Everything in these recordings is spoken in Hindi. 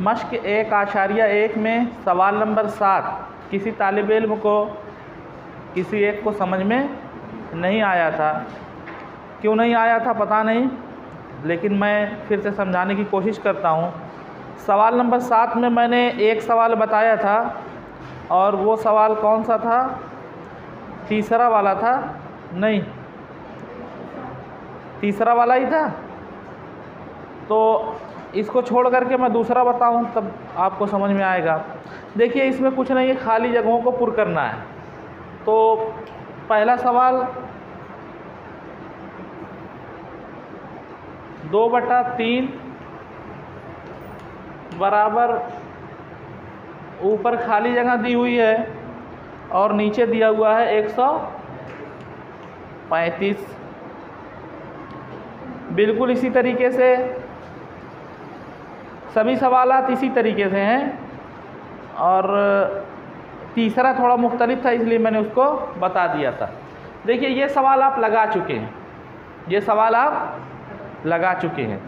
मश्क 1.1 में सवाल नंबर 7 किसी तालिब इल्म को किसी एक को समझ में नहीं आया था। क्यों नहीं आया था पता नहीं, लेकिन मैं फिर से समझाने की कोशिश करता हूँ। सवाल नंबर 7 में मैंने एक सवाल बताया था और वो सवाल कौन सा था? तीसरा वाला था? नहीं, तीसरा वाला ही था। तो इसको छोड़ करके मैं दूसरा बताऊं तब आपको समझ में आएगा। देखिए, इसमें कुछ नहीं है, खाली जगहों को पुर करना है। तो पहला सवाल 2/3 बराबर ऊपर खाली जगह दी हुई है और नीचे दिया हुआ है 135। बिल्कुल इसी तरीके से सभी सवालात इसी तरीके से हैं, और तीसरा थोड़ा मुख्तलिफ था इसलिए मैंने उसको बता दिया था। देखिए, ये सवाल आप लगा चुके हैं, ये सवाल आप लगा चुके हैं।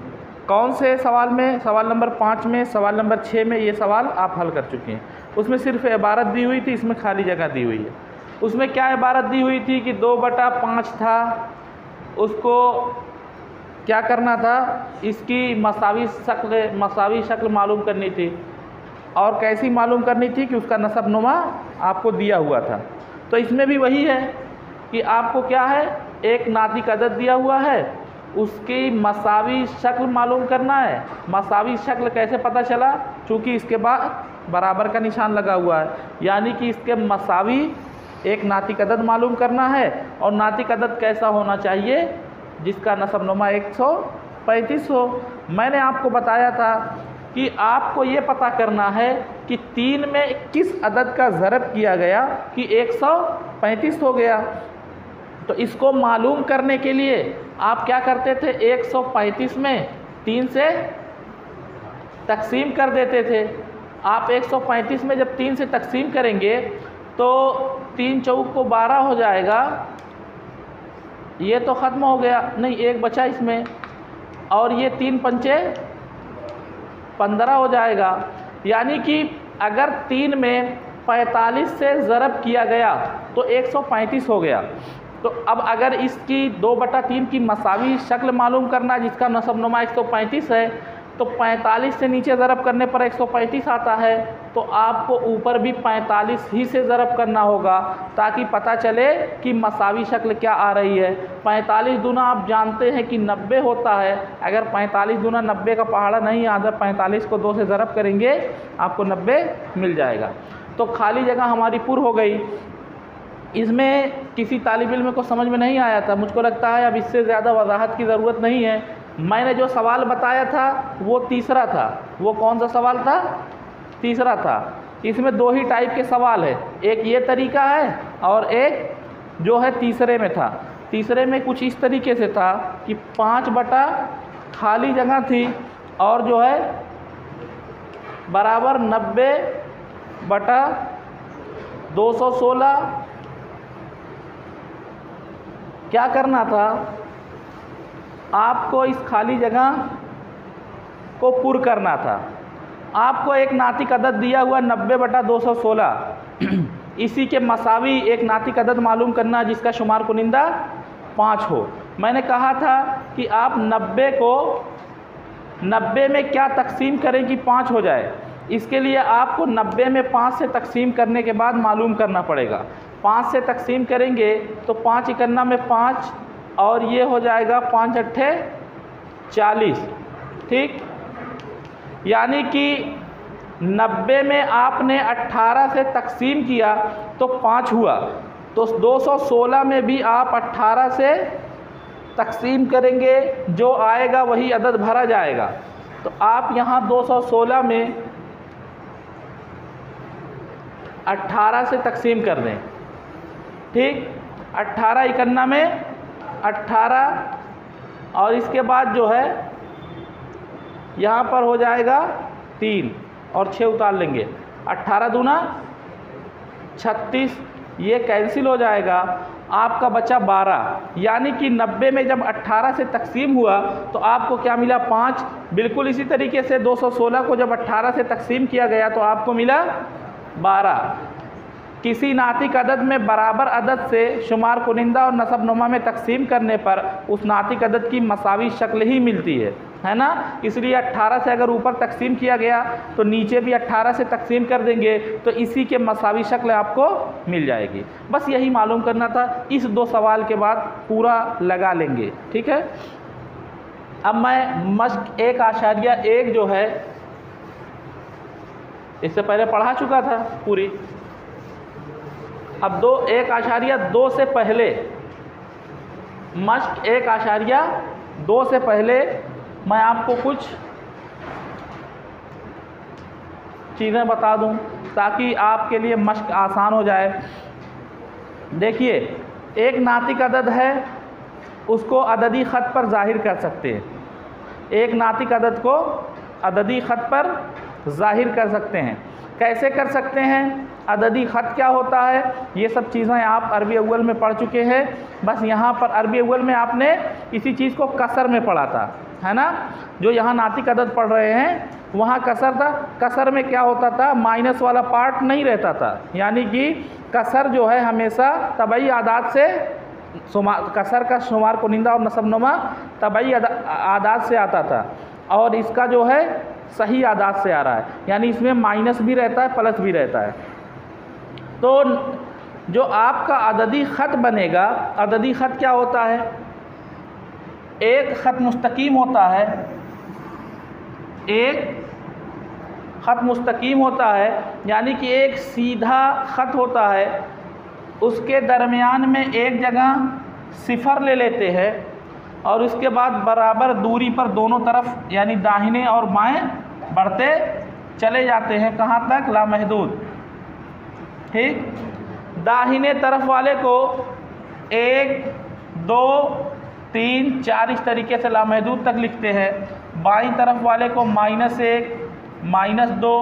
कौन से सवाल में? सवाल नंबर 5 में, सवाल नंबर 6 में ये सवाल आप हल कर चुके हैं। उसमें सिर्फ इबारत दी हुई थी, इसमें खाली जगह दी हुई है। उसमें क्या इबारत दी हुई थी कि 2/5 था, उसको क्या करना था? इसकी मसावी शक्ल मालूम करनी थी। और कैसी मालूम करनी थी? कि उसका नसब नुमा आपको दिया हुआ था। तो इसमें भी वही है कि आपको क्या है, एक नातिक अदद दिया हुआ है, उसकी मसावी शक्ल मालूम करना है। मसावी शक्ल कैसे पता चला? चूँकि इसके बाद बराबर का निशान लगा हुआ है, यानी कि इसके मसावी एक नातिक अदद मालूम करना है। और नातिक अदद कैसा होना चाहिए? जिसका नसब नुमा 135 हो। मैंने आपको बताया था कि आपको ये पता करना है कि 3 में किस अदद का ज़रब किया गया कि 135 हो गया। तो इसको मालूम करने के लिए आप क्या करते थे? 135 में 3 से तकसीम कर देते थे। आप 135 में जब 3 से तकसीम करेंगे तो 3 चौक को 12 हो जाएगा। ये तो ख़त्म हो गया, नहीं एक बचा इसमें, और ये 3 पंचे 15 हो जाएगा। यानी कि अगर 3 में 45 से ज़रब किया गया तो 135 हो गया। तो अब अगर इसकी 2/3 की मसावी शक्ल मालूम करना, जिसका नसब नुमा 135 है, तो 45 से नीचे ज़रब करने पर 135 आता है। तो आपको ऊपर भी 45 ही से ज़रब करना होगा ताकि पता चले कि मसावी शक्ल क्या आ रही है। 45 दूना आप जानते हैं कि 90 होता है। अगर 45 दूना 90 का पहाड़ा नहीं आता, 45 को 2 से ज़रब करेंगे आपको 90 मिल जाएगा। तो खाली जगह हमारी पुर हो गई। इसमें किसी तालिब इल्म को समझ में नहीं आया था। मुझको लगता है अब इससे ज़्यादा वजाहत की ज़रूरत नहीं है। मैंने जो सवाल बताया था वो तीसरा था। वो कौन सा सवाल था? तीसरा था। इसमें 2 ही टाइप के सवाल है, एक ये तरीका है और एक जो है तीसरे में था। तीसरे में कुछ इस तरीके से था कि 5 बटा खाली जगह थी और जो है बराबर 90/216। क्या करना था? आपको इस खाली जगह को पुर करना था। आपको एक नातिक अदद दिया हुआ 90/216, इसी के मसावी एक नातिक अदद मालूम करना जिसका शुमार कुनिंदा 5 हो। मैंने कहा था कि आप 90 को 90 में क्या तकसीम करें कि 5 हो जाए। इसके लिए आपको 90 में 5 से तकसीम करने के बाद मालूम करना पड़ेगा। 5 से तकसीम करेंगे तो 5 51 में 5 और ये हो जाएगा 5 अट्ठे 40। ठीक, यानी कि 90 में आपने 18 से तकसीम किया तो 5 हुआ। तो 216 में भी आप 18 से तकसीम करेंगे, जो आएगा वही अदद भरा जाएगा। तो आप यहाँ 216 में 18 से तकसीम कर दें। ठीक, 18 51 में 18 और इसके बाद जो है यहाँ पर हो जाएगा 3 और 6 उतार लेंगे। 18 दूना 36, ये कैंसिल हो जाएगा आपका बचा 12, यानी कि 90 में जब 18 से तकसीम हुआ तो आपको क्या मिला 5। बिल्कुल इसी तरीके से 216 को जब 18 से तकसीम किया गया तो आपको मिला 12। किसी नातिक अदद में बराबर अदद से शुमार कुनिंदा और नसबनुमा में तकसीम करने पर उस नातिक अदद की मसावी शक्ल ही मिलती है ना। इसलिए 18 से अगर ऊपर तकसीम किया गया तो नीचे भी 18 से तकसीम कर देंगे तो इसी के मसावी शक्ल आपको मिल जाएगी। बस यही मालूम करना था। इस 2 सवाल के बाद पूरा लगा लेंगे, ठीक है। अब मैं मश्क 1.1 जो है इससे पहले पढ़ा चुका था पूरी। अब 1.2 से पहले मश्क 1.2 से पहले मैं आपको कुछ चीज़ें बता दूं ताकि आपके लिए मश्क आसान हो जाए। देखिए, एक नातिक अदद है, उसको अददी ख़त पर ज़ाहिर कर सकते हैं। एक नातिक अदद को अददी ख़त पर ज़ाहिर कर सकते हैं। कैसे कर सकते हैं? अददी ख़त क्या होता है, ये सब चीज़ें आप अरबी अव्वल में पढ़ चुके हैं। बस यहाँ पर अरबी अव्वल में आपने इसी चीज़ को कसर में पढ़ा था, है ना। जो यहाँ नातिक अदद पढ़ रहे हैं वहाँ कसर था। कसर में क्या होता था, माइनस वाला पार्ट नहीं रहता था, यानी कि कसर जो है हमेशा तबई आदात से कसर का शुमार कुनिंदा और नसबनुमा तबई आदात से आता था और इसका जो है सही आदात से आ रहा है, यानी इसमें माइनस भी रहता है प्लस भी रहता है। तो जो आपका अददी ख़त बनेगा, अददी ख़त क्या होता है, एक ख़त मुस्तकीम होता है, एक ख़त मुस्तकीम होता है, यानी कि एक सीधा ख़त होता है, उसके दरमियान में एक जगह सिफर ले लेते हैं और उसके बाद बराबर दूरी पर दोनों तरफ यानी दाहिने और बाएं बढ़ते चले जाते हैं। कहाँ तक? लामहदूद। ठीक, दाहिने तरफ वाले को 1 2 3 4 इस तरीके से लामहदूद तक लिखते हैं। बाईं तरफ वाले को -1 -2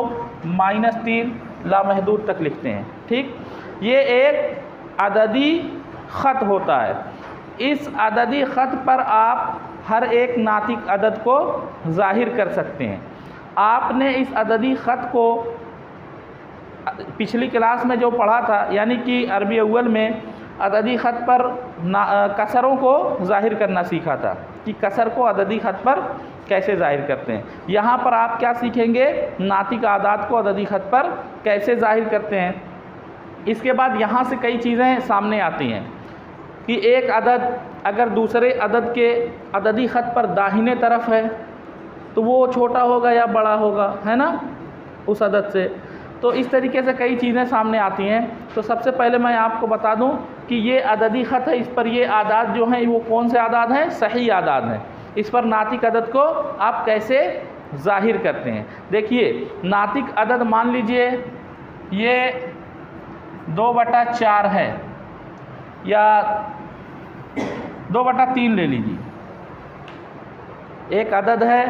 -3 लामहदूद तक लिखते हैं। ठीक, ये एक अददी ख़त होता है। इस अददी ख़त पर आप हर एक नातिक अदद को ज़ाहिर कर सकते हैं। आपने इस अददी ख़त को पिछली क्लास में जो पढ़ा था, यानी कि अरबी अव्वल में अददी ख़त पर कसरों को ज़ाहिर करना सीखा था कि कसर को अददी ख़त पर कैसे ज़ाहिर करते हैं। यहाँ पर आप क्या सीखेंगे, नातिक आदात को अददी ख़त पर कैसे ज़ाहिर करते हैं। इसके बाद यहाँ से कई चीज़ें सामने आती हैं कि एक अदद अगर दूसरे अदद के अददी ख़त पर दाहिने तरफ है तो वो छोटा होगा या बड़ा होगा, है ना, उस अदद से। तो इस तरीके से कई चीज़ें सामने आती हैं। तो सबसे पहले मैं आपको बता दूं कि ये अददी ख़त है, इस पर ये आदात जो हैं वो कौन से आदात हैं, सही आदात हैं। इस पर नातिक अदद को आप कैसे ज़ाहिर करते हैं। देखिए, नातिक अदद मान लीजिए ये 2/4 है या 2/3 ले लीजिए। एक अदद है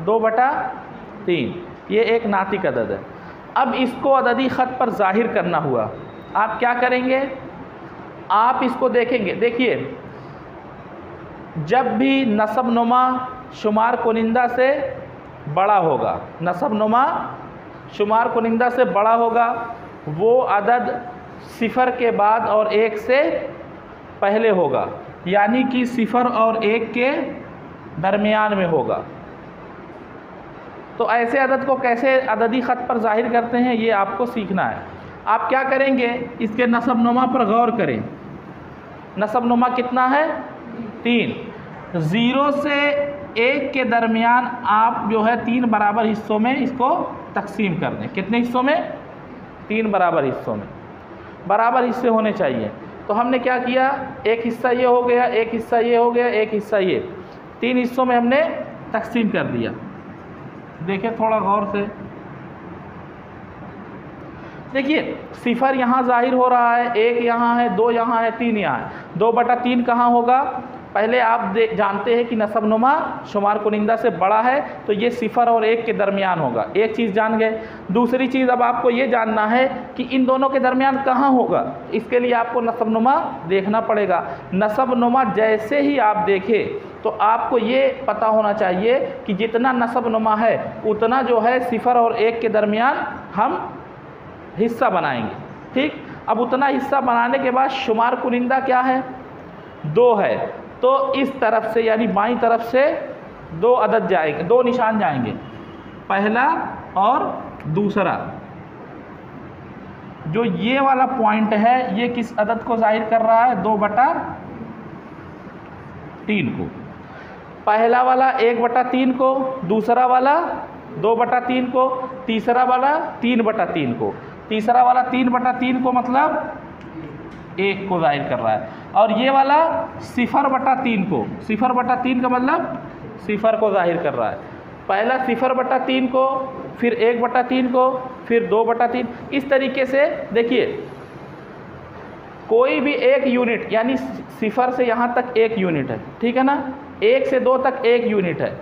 2/3, ये एक नातिक अदद है। अब इसको अददी ख़त पर ज़ाहिर करना हुआ, आप क्या करेंगे, आप इसको देखेंगे। देखिए, जब भी नसबनुमा शुमार कुनिंदा से बड़ा होगा, नसबनुमा शुमार कुनिंदा से बड़ा होगा, वो अदद सिफर के बाद और 1 से पहले होगा, यानी कि सिफर और 1 के दरमियान में होगा। तो ऐसे अदद को कैसे अददी ख़त पर ज़ाहिर करते हैं ये आपको सीखना है। आप क्या करेंगे, इसके नसबनुमा पर गौर करें। नसबनुमा कितना है? 3। 0 से 1 के दरमियान आप जो है 3 बराबर हिस्सों में इसको तकसीम कर दें। कितने हिस्सों में? 3 बराबर हिस्सों में। बराबर हिस्से होने चाहिए। तो हमने क्या किया, एक हिस्सा ये हो गया, एक हिस्सा ये हो गया, एक हिस्सा ये, 3 हिस्सों में हमने तकसीम कर दिया। देखिए थोड़ा गौर से, देखिए सिफर यहाँ ज़ाहिर हो रहा है, 1 यहाँ है, 2 यहाँ है, 3 यहाँ है। 2/3 कहाँ होगा? पहले आप जानते हैं कि नसबनुमा शुमार कुनिंदा से बड़ा है, तो ये 0 और 1 के दरमियान होगा। एक चीज़ जान गए। दूसरी चीज़ अब आपको ये जानना है कि इन दोनों के दरमियान कहाँ होगा। इसके लिए आपको नसबनुमा देखना पड़ेगा। नसबनुमा जैसे ही आप देखें तो आपको ये पता होना चाहिए कि जितना नसबनुमा है उतना जो है 0 और 1 के दरमियान हम हिस्सा बनाएंगे। ठीक, अब उतना हिस्सा बनाने के बाद शुमार कुनिंदा क्या है, 2 है, तो इस तरफ से यानी बाईं तरफ से 2 अदद जाएंगे, 2 निशान जाएंगे, पहला और दूसरा। जो ये वाला पॉइंट है ये किस अदद को जाहिर कर रहा है, 2/3 को। पहला वाला 1/3 को, दूसरा वाला 2/3 को, तीसरा वाला 3/3 को। तीसरा वाला 3/3 को मतलब 1 को जाहिर कर रहा है, और ये वाला 0/3 को, 0/3 का मतलब 0 को जाहिर कर रहा है। पहला 0/3 को, फिर 1/3 को, फिर 2/3। इस तरीके से देखिए, कोई भी एक यूनिट यानी 0 से यहाँ तक 1 यूनिट है, ठीक है ना, 1 से 2 तक 1 यूनिट है।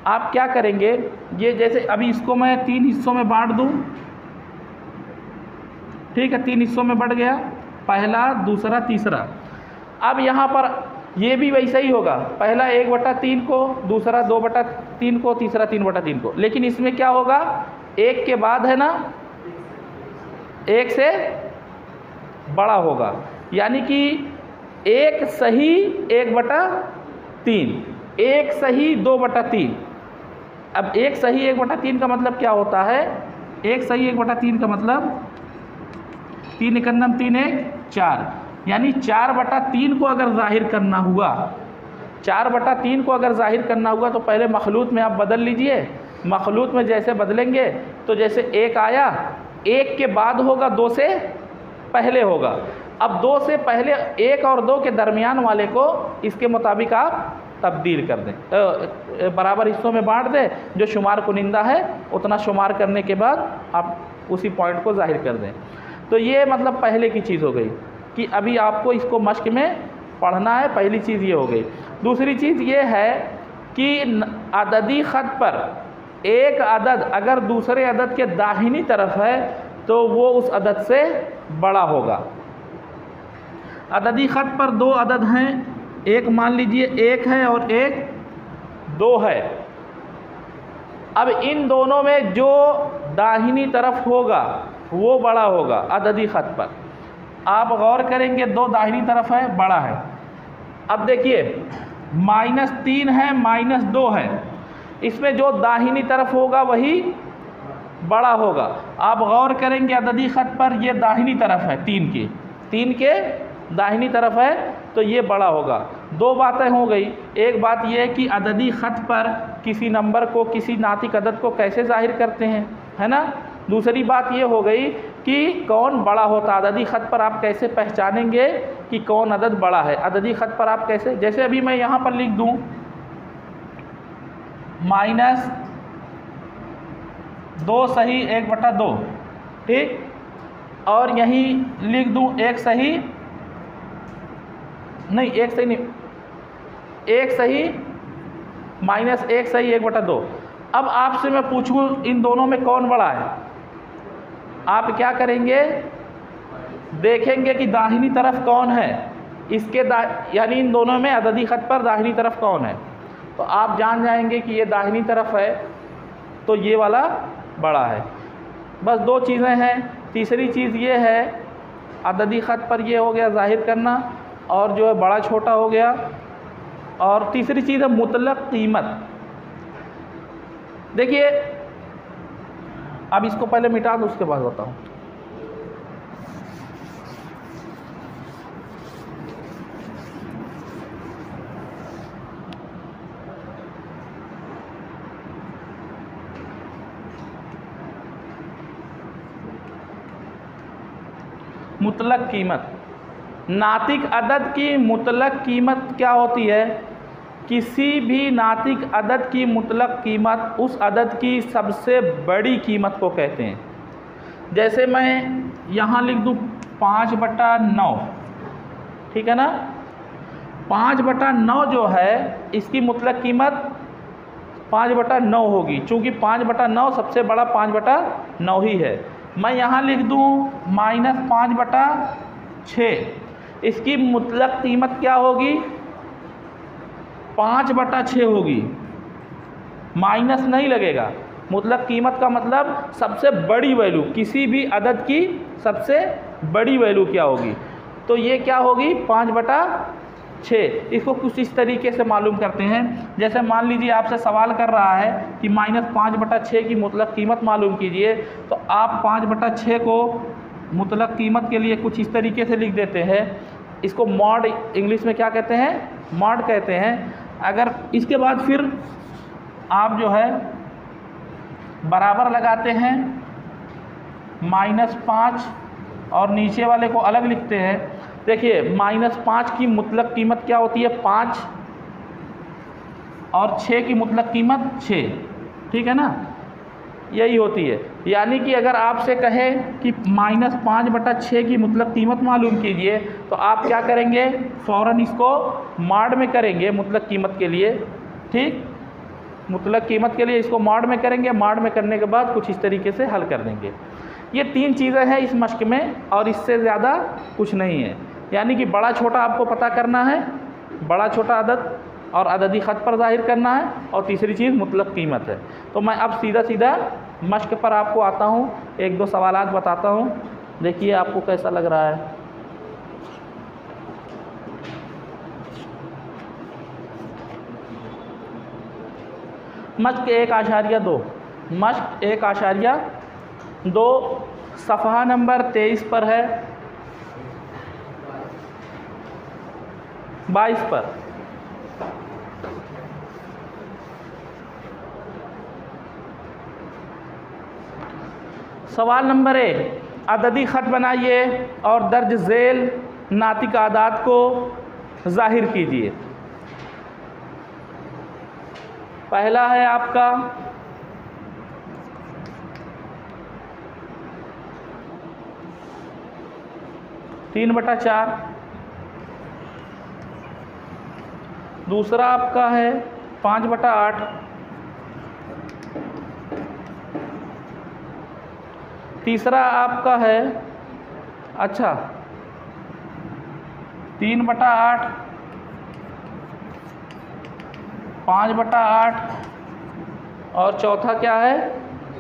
आप क्या करेंगे, ये जैसे अभी इसको मैं 3 हिस्सों में बांट दूँ, ठीक है, 3 हिस्सों में बढ़ गया, पहला, दूसरा, तीसरा। अब यहाँ पर ये भी वैसा ही होगा, पहला 1/3 को, दूसरा 2/3 को, तीसरा 3/3 को। लेकिन इसमें क्या होगा, 1 के बाद है ना 1 से बड़ा होगा, यानी कि 1 सही 1/3, 1 सही 2/3। अब 1 सही 1/3 का मतलब क्या होता है, 1 सही 1/3 का मतलब 3 एकन्नम 3 1 4, यानी 4/3 को अगर जाहिर करना हुआ, 4/3 को अगर जाहिर करना हुआ तो पहले मखलूत में आप बदल लीजिए। मखलूत में जैसे बदलेंगे तो जैसे 1 आया, 1 के बाद होगा 2 से पहले होगा। अब 2 से पहले 1 और 2 के दरमियान वाले को इसके मुताबिक आप तब्दील कर दें, बराबर हिस्सों में बांट दें। जो शुमार कुनिंदा है उतना शुमार करने के बाद आप उसी पॉइंट को जाहिर कर दें। तो ये मतलब पहले की चीज़ हो गई कि अभी आपको इसको मश्क में पढ़ना है, पहली चीज़ ये हो गई। दूसरी चीज़ ये है कि अददी ख़त पर एक अदद अगर दूसरे अदद के दाहिनी तरफ है तो वो उस अदद से बड़ा होगा। अददी ख़त पर 2 अदद हैं, एक मान लीजिए 1 है और एक 2 है। अब इन दोनों में जो दाहिनी तरफ होगा वो बड़ा होगा अददी ख़त पर। आप गौर करेंगे 2 दाहिनी तरफ है, बड़ा है। अब देखिए -3 है, -2 है, इसमें जो दाहिनी तरफ होगा वही बड़ा होगा। आप गौर करेंगे अददी ख़त पर ये दाहिनी तरफ है, 3 के दाहिनी तरफ है तो ये बड़ा होगा। 2 बातें हो गई। एक बात यह है कि अददी ख़त पर किसी नंबर को, किसी नातिक अदद को कैसे जाहिर करते हैं, है ना। दूसरी बात ये हो गई कि कौन बड़ा होता है। अददी ख़त पर आप कैसे पहचानेंगे कि कौन अदद बड़ा है। अददी ख़त पर आप कैसे, जैसे अभी मैं यहाँ पर लिख दूँ -2 सही 1/2, ठीक, और यहीं लिख दूँ 1 सही नहीं, 1 सही नहीं, 1 सही -1 सही 1/2। अब आपसे मैं पूछूं इन दोनों में कौन बड़ा है, आप क्या करेंगे, देखेंगे कि दाहिनी तरफ कौन है इसके यानी इन दोनों में अददी ख़त पर दाहिनी तरफ कौन है, तो आप जान जाएंगे कि ये दाहिनी तरफ है तो ये वाला बड़ा है। बस 2 चीज़ें हैं। तीसरी चीज़ ये है अददी ख़त पर ये हो गया ज़ाहिर करना, और जो है बड़ा छोटा हो गया। और तीसरी चीज़ है मुतलक कीमत। देखिए अब इसको पहले मिटा दो उसके बाद बताऊँ। मुतलक कीमत, नातिक अदद की मुतलक कीमत क्या होती है, किसी भी नातिक अदद की मुतलक कीमत उस अदद की सबसे बड़ी कीमत को कहते हैं। जैसे मैं यहाँ लिख दूँ 5/9, ठीक है ना। 5/9 जो है इसकी मुतलक कीमत 5/9 होगी, चूँकि 5/9 सबसे बड़ा 5/9 ही है। मैं यहाँ लिख दूँ -5/6, इसकी मुतलक कीमत क्या होगी? 5/6 होगी, माइनस नहीं लगेगा। मुतलक कीमत का मतलब सबसे बड़ी वैल्यू, किसी भी अदद की सबसे बड़ी वैल्यू क्या होगी? तो ये क्या होगी? 5/6। इसको कुछ इस तरीके से मालूम करते हैं। जैसे मान लीजिए आपसे सवाल कर रहा है कि -5/6 की मुतलक कीमत मालूम कीजिए, तो आप 5/6 को मुतलक कीमत के लिए कुछ इस तरीके से लिख देते हैं। इसको मॉड, इंग्लिश में क्या कहते हैं? मॉड कहते हैं। अगर इसके बाद फिर आप जो है बराबर लगाते हैं -5 और नीचे वाले को अलग लिखते हैं। देखिए -5 की मुतलक कीमत क्या होती है? 5, और 6 की मुतलक कीमत 6, ठीक है ना? यही होती है। यानी कि अगर आपसे कहे कि -5/6 की मुतलक कीमत मालूम कीजिए, तो आप क्या करेंगे? फ़ौरन इसको मॉड में करेंगे मुतलक कीमत के लिए, ठीक? मुतलक कीमत के लिए इसको मॉड में करेंगे। मॉड में करने के बाद कुछ इस तरीके से हल कर देंगे। ये 3 चीज़ें हैं इस मश्क में, और इससे ज़्यादा कुछ नहीं है। यानी कि बड़ा छोटा आपको पता करना है, बड़ा छोटा अदद और अददी ख़त पर ज़ाहिर करना है, और तीसरी चीज़ मुतलक कीमत है। तो मैं अब सीधा मश्क पर आपको आता हूँ, 1-2 सवालात बताता हूँ, देखिए आपको कैसा लग रहा है। मश्क 1.2, मश्क 1.2 सफ़हा नंबर 23 पर है, 22 पर। सवाल नंबर 1, अददी ख़त बनाइए और दर्ज झेल नातिक आदाद को ज़ाहिर कीजिए। पहला है आपका 3/4, दूसरा आपका है 5/8, तीसरा आपका है 3/8, 5/8, और चौथा क्या है?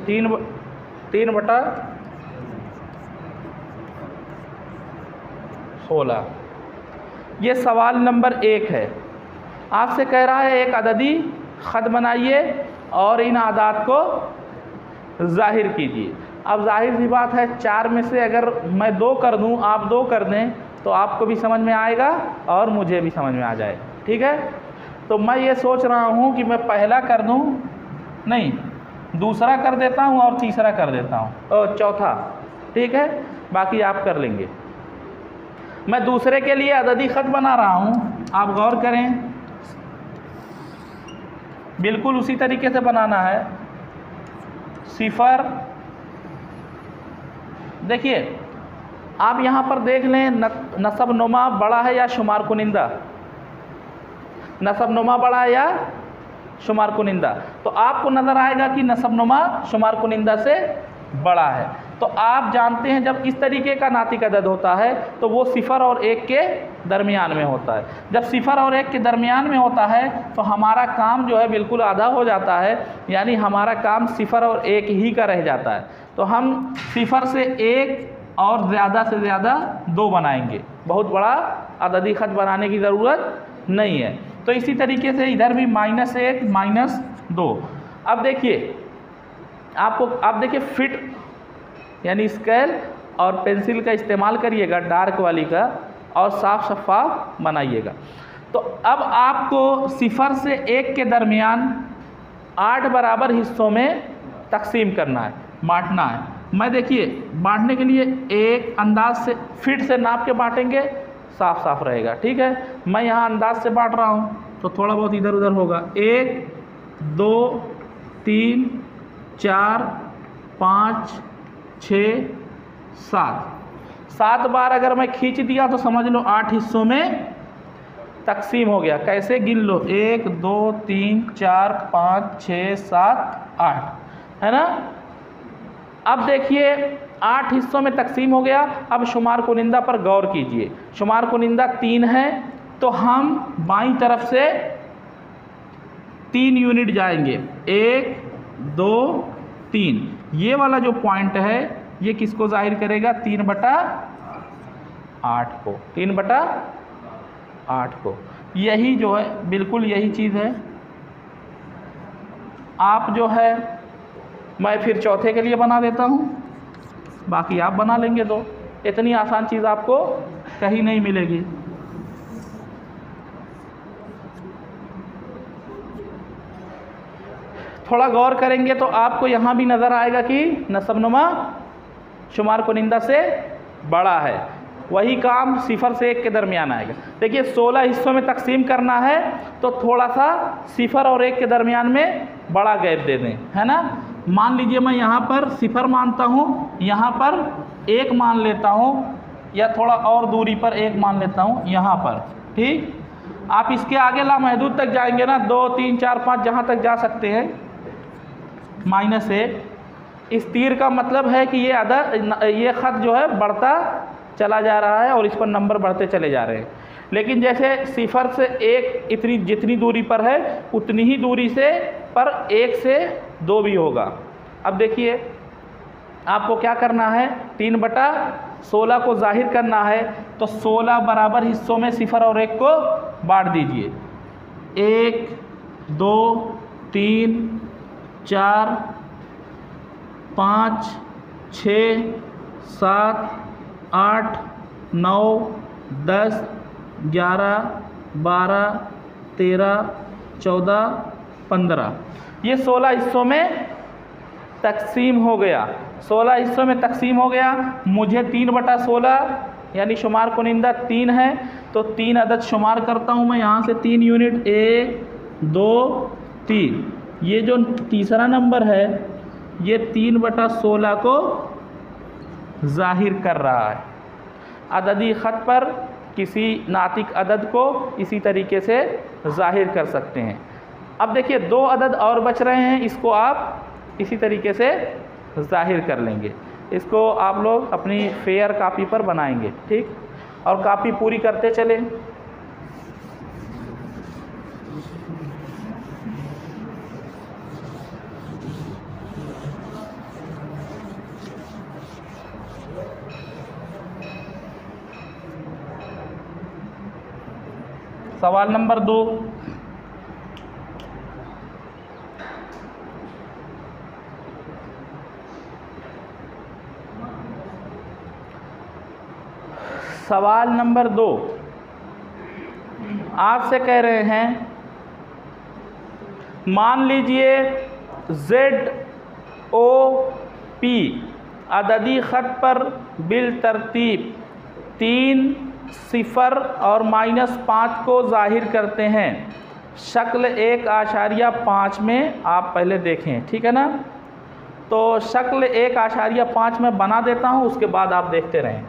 3/16। ये सवाल नंबर 1 है। आपसे कह रहा है एक अददी ख़त बनाइए और इन आदाद को ज़ाहिर कीजिए। अब जाहिर सी बात है, 4 में से अगर मैं 2 कर दूं, आप 2 कर दें, तो आपको भी समझ में आएगा और मुझे भी समझ में आ जाएगा, ठीक है? तो मैं ये सोच रहा हूँ कि मैं पहला कर दूँ, नहीं दूसरा कर देता हूँ और तीसरा कर देता हूँ, और चौथा, ठीक है? बाकी आप कर लेंगे। मैं दूसरे के लिए अददी ख़त बना रहा हूँ, आप गौर करें, बिल्कुल उसी तरीके से बनाना है। 0, देखिए आप यहाँ पर देख लें, नसब नुमा बड़ा है या शुमार कुनिंदा? नसब नुमा बड़ा है या शुमार कुनिंदा? तो आपको नज़र आएगा कि नसब नुमा शुमार कुनिंदा से बड़ा है। तो आप जानते हैं जब इस तरीके का नातिक अदद होता है तो वो 0 और 1 के दरमियान में होता है। जब 0 और 1 के दरमियान में होता है तो हमारा काम जो है बिल्कुल आधा हो जाता है, यानी हमारा काम 0 और 1 ही का रह जाता है। तो हम 0 से 1 और ज़्यादा से ज़्यादा 2 बनाएंगे, बहुत बड़ा अददी ख़त बनाने की ज़रूरत नहीं है। तो इसी तरीके से इधर भी -1 -2। अब देखिए आप देखिए फिट यानी स्केल और पेंसिल का इस्तेमाल करिएगा, डार्क वाली का, और साफ शफाफ बनाइएगा। तो अब आपको 0 से 1 के दरमियान 8 बराबर हिस्सों में तकसीम करना है, बांटना है। मैं देखिए बांटने के लिए एक अंदाज से फिट से नाप के बांटेंगे, साफ साफ रहेगा, ठीक है? मैं यहाँ अंदाज से बांट रहा हूँ तो थोड़ा बहुत इधर उधर होगा। 1 2 3 4 5 6 7 बार अगर मैं खींच दिया तो समझ लो 8 हिस्सों में तकसीम हो गया। कैसे गिन लो, 1 2 3 4 5 6 7 8, है ना। अब देखिए 8 हिस्सों में तकसीम हो गया। अब शुमार कुनिंदा पर गौर कीजिए। शुमार कुनिंदा 3 है, तो हम बाईं तरफ से 3 यूनिट जाएंगे, 1 2 3। ये वाला जो पॉइंट है ये किसको जाहिर करेगा, 3/8 को, 3/8 को। यही जो है बिल्कुल यही चीज़ है। आप जो है, मैं फिर चौथे के लिए बना देता हूँ, बाकी आप बना लेंगे। तो इतनी आसान चीज़ आपको कहीं नहीं मिलेगी। थोड़ा गौर करेंगे तो आपको यहाँ भी नज़र आएगा कि नसबनुमा शुमार कुनिंदा से बड़ा है। वही काम 0 से 1 के दरमियान आएगा। देखिए 16 हिस्सों में तकसीम करना है तो थोड़ा सा 0 और 1 के दरमियान में बड़ा गैप दे दें, है ना। मान लीजिए मैं यहाँ पर 0 मानता हूँ, यहाँ पर 1 मान लेता हूँ, या थोड़ा और दूरी पर 1 मान लेता हूँ यहाँ पर, ठीक। आप इसके आगे लामहदूद तक जाएंगे ना, 2 3 4 5 जहाँ तक जा सकते हैं, -1। इस तीर का मतलब है कि ये ये ख़त जो है बढ़ता चला जा रहा है और इस पर नंबर बढ़ते चले जा रहे हैं। लेकिन जैसे 0 से 1 इतनी जितनी दूरी पर है उतनी ही दूरी से पर 1 से 2 भी होगा। अब देखिए आपको क्या करना है, 3/16 को जाहिर करना है, तो 16 बराबर हिस्सों में 0 और 1 को बांट दीजिए। 1 2 3 4 5 6 7 8 9 10 11 12 13 14 15। ये 16 हिस्सों में तकसीम हो गया। 16 हिस्सों में तकसीम हो गया। मुझे 3/16 यानी शुमार कुनिंदा 3 है, तो 3 अदद शुमार करता हूँ मैं यहाँ से 3 यूनिट, 1 2 3। ये जो तीसरा नंबर है ये 3/16 को ज़ाहिर कर रहा है। अददी ख़त पर किसी नातिक अदद को इसी तरीके से ज़ाहिर कर सकते हैं। अब देखिए 2 अदद और बच रहे हैं, इसको आप इसी तरीके से ज़ाहिर कर लेंगे। इसको आप लोग अपनी फेयर कापी पर बनाएंगे, ठीक, और कापी पूरी करते चले। सवाल नंबर 2, सवाल नंबर 2 आपसे कह रहे हैं, मान लीजिए ZOP अददी ख़त पर बिल तरतीब 3 0 और -5 को ज़ाहिर करते हैं। शक्ल 1.5 में आप पहले देखें, ठीक है ना। तो शक्ल 1.5 में बना देता हूँ, उसके बाद आप देखते रहें।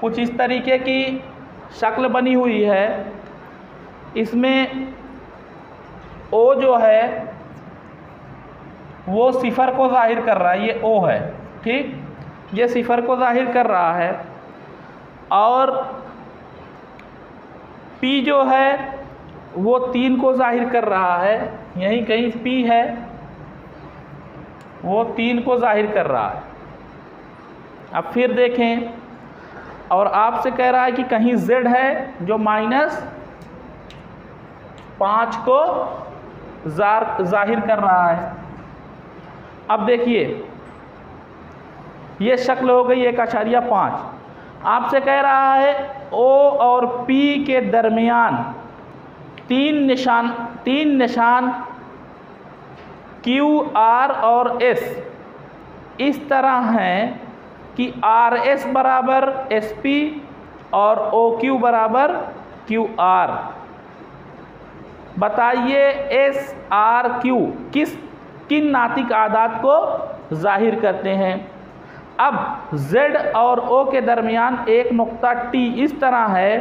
कुछ इस तरीके की शक्ल बनी हुई है। इसमें O जो है वो 0 को ज़ाहिर कर रहा है, ये O है, ठीक, ये 0 को ज़ाहिर कर रहा है। और P जो है वो 3 को ज़ाहिर कर रहा है, यहीं कहीं P है, वो 3 को ज़ाहिर कर रहा है। अब फिर देखें, और आपसे कह रहा है कि कहीं Z है जो -5 को ज़ाहिर कर रहा है। अब देखिए ये शक्ल हो गई 1.5। आपसे कह रहा है O और P के दरमियान 3 निशान Q, R और S इस तरह हैं कि RS बराबर SP और OQ बराबर QR। बताइए SRQ किन नातिक आदात को ज़ाहिर करते हैं। अब Z और O के दरमियान एक नुक्ता T इस तरह है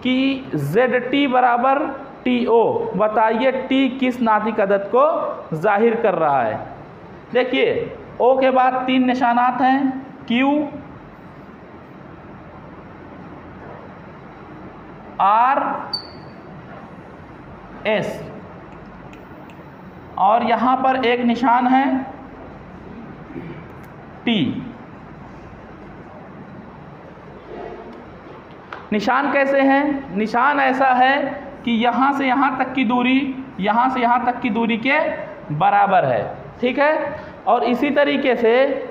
कि ZT बराबर TO। बताइए T किस नातिक अदद को जाहिर कर रहा है। देखिए O के बाद 3 निशानात हैं, Q, R, S, और यहाँ पर एक निशान है T। निशान कैसे हैं? निशान ऐसा है कि यहाँ से यहाँ तक की दूरी यहाँ से यहाँ तक की दूरी के बराबर है, ठीक है। और इसी तरीके से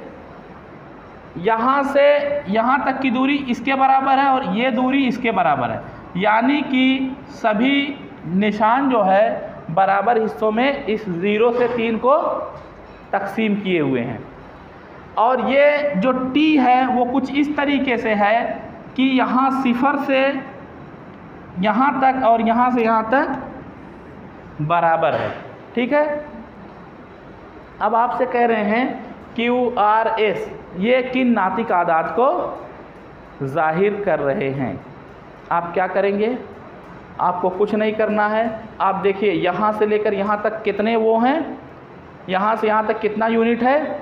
यहाँ से यहाँ तक की दूरी इसके बराबर है और ये दूरी इसके बराबर है, यानी कि सभी निशान जो है बराबर हिस्सों में इस 0 से 3 को तकसीम किए हुए हैं। और ये जो T है वो कुछ इस तरीके से है कि यहाँ 0 से यहाँ तक और यहाँ से यहाँ तक बराबर है, ठीक है। अब आपसे कह रहे हैं QRS ये किन नातिक आदाद को जाहिर कर रहे हैं। आप क्या करेंगे? आपको कुछ नहीं करना है। आप देखिए यहाँ से लेकर यहाँ तक कितने वो हैं, यहाँ से यहाँ तक कितना यूनिट है?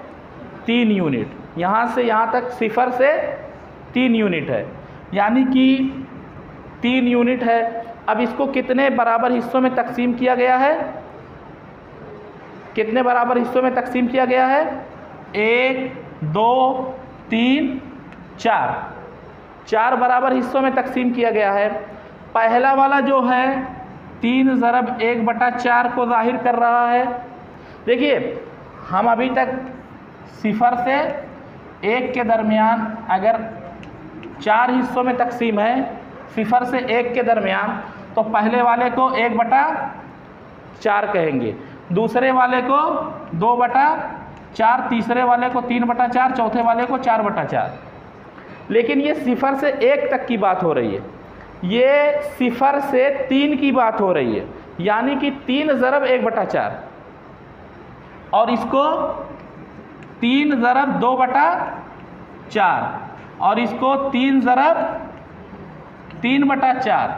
3 यूनिट। यहाँ से यहाँ तक 0 से 3 यूनिट है, यानी कि 3 यूनिट है। अब इसको कितने बराबर हिस्सों में तकसीम किया गया है? कितने बराबर हिस्सों में तकसीम किया गया है? 1, 2, 3, 4 बराबर हिस्सों में तकसीम किया गया है। पहला वाला जो है 3 ज़रब 1/4 को जाहिर कर रहा है। देखिए हम अभी तक 0 से 1 के दरमियान अगर 4 हिस्सों में तकसीम है, 0 से 1 के दरमियान, तो पहले वाले को 1/4 कहेंगे, दूसरे वाले को 2/4, तीसरे वाले को 3/4, चौथे वाले को 4/4। लेकिन ये 0 से 1 तक की बात हो रही है, ये 0 से 3 की बात हो रही है, यानी कि 3 ज़रब 1/4 और इसको 3 ज़रब 2/4 और इसको 3 ज़रब 3/4।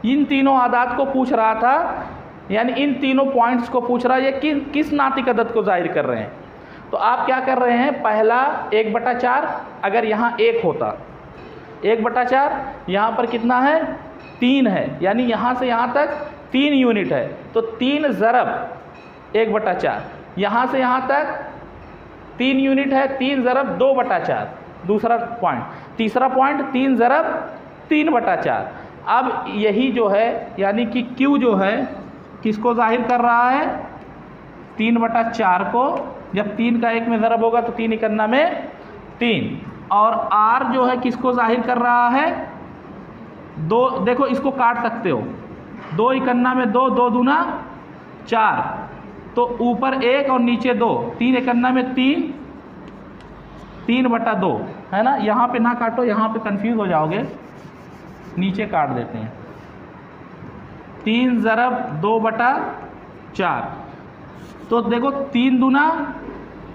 इन तीनों आदाद को पूछ रहा था, यानी इन तीनों पॉइंट्स को पूछ रहा है ये किस नातिक अदद को जाहिर कर रहे हैं। तो आप क्या कर रहे हैं? पहला 1/4, अगर यहाँ 1 होता 1/4, यहाँ पर कितना है? 3 है, यानी यहाँ से यहाँ तक 3 यूनिट है, तो 3 ज़रब 1/4। यहाँ से यहाँ तक 3 यूनिट है, 3 ज़रब 2/4 दूसरा पॉइंट। तीसरा पॉइंट 3 ज़रब 3/4। अब यही जो है यानी कि Q जो है किसको जाहिर कर रहा है? 3/4 को। जब 3 का 1 में ज़रब होगा तो 3 इकन्ना में 3। और R जो है किसको जाहिर कर रहा है? 2। देखो इसको काट सकते हो, 2 इकन्ना में 2, 2 दूना 4, तो ऊपर 1 और नीचे 2, 3 इकन्ना में 3, 3/2 है ना। यहाँ पे ना काटो, यहाँ पे कंफ्यूज हो जाओगे, नीचे काट देते हैं। 3 ज़रब 2/4, तो देखो 3 दूना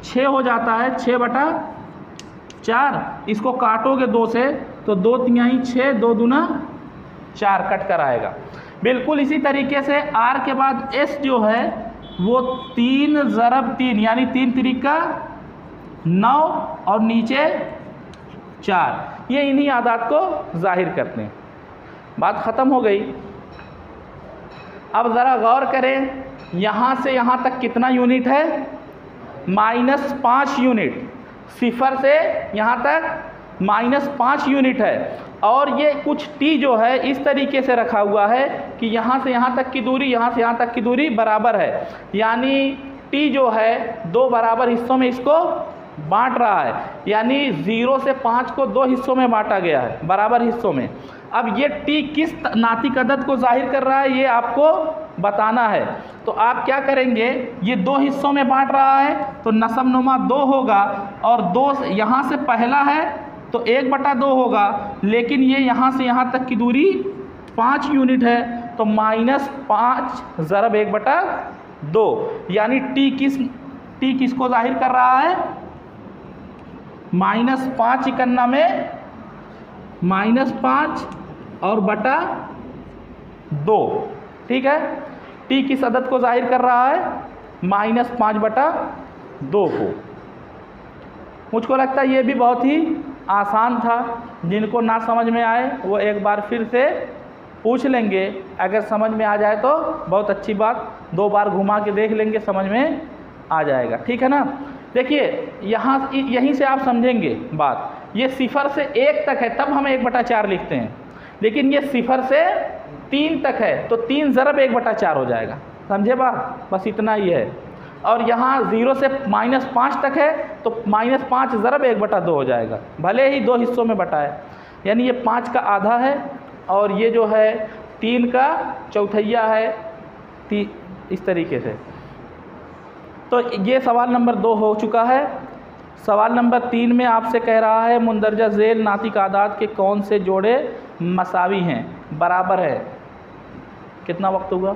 6 हो जाता है, 6/4। इसको काटोगे 2 से तो 2 तिहाई 6, 2 दूना 4 कट कर आएगा। बिल्कुल इसी तरीके से R के बाद S जो है वो 3 ज़रब 3, यानी 3 तिरिका 9 और नीचे 4। ये इन्हीं आदाद को जाहिर करते हैं। बात ख़त्म हो गई। अब ज़रा गौर करें, यहाँ से यहाँ तक कितना यूनिट है? -5 यूनिट। 0 से यहाँ तक -5 यूनिट है। और ये कुछ T जो है इस तरीके से रखा हुआ है कि यहाँ से यहाँ तक की दूरी, यहाँ से यहाँ तक की दूरी बराबर है, यानी T जो है 2 बराबर हिस्सों में इसको बांट रहा है, यानी 0 से 5 को 2 हिस्सों में बांटा गया है, बराबर हिस्सों में। अब ये T किस नातिक अदद को जाहिर कर रहा है ये आपको बताना है। तो आप क्या करेंगे? ये 2 हिस्सों में बांट रहा है तो नसबनुमा 2 होगा, और 2 यहाँ से पहला है तो 1/2 होगा, लेकिन ये यहाँ से यहाँ तक की दूरी 5 यूनिट है, तो -5 ज़रब 1/2, यानी T किसको जाहिर कर रहा है? -5 इकन्ना में -5 और बटा 2, ठीक है। टी किस अदद को जाहिर कर रहा है? -5 बटा 2 को। मुझको लगता है ये भी बहुत ही आसान था। जिनको ना समझ में आए वो एक बार फिर से पूछ लेंगे, अगर समझ में आ जाए तो बहुत अच्छी बात, 2 बार घुमा के देख लेंगे, समझ में आ जाएगा, ठीक है ना। देखिए यहाँ यहीं से आप समझेंगे बात, ये 0 से 1 तक है तब हम 1/4 लिखते हैं, लेकिन ये 0 से 3 तक है तो 3 ज़रब 1/4 हो जाएगा, समझे बात, बस इतना ही है। और यहाँ 0 से -5 तक है तो -5 ज़रब 1/2 हो जाएगा, भले ही 2 हिस्सों में बटा है, यानी ये 5 का आधा है और ये जो है 3 का चौथैया है, इस तरीके से। तो ये सवाल नंबर 2 हो चुका है। सवाल नंबर 3 में आपसे कह रहा है मुंदरजा झेल नातिक आदाद के कौन से जोड़े मसावी हैं, बराबर है। कितना वक्त हुआ?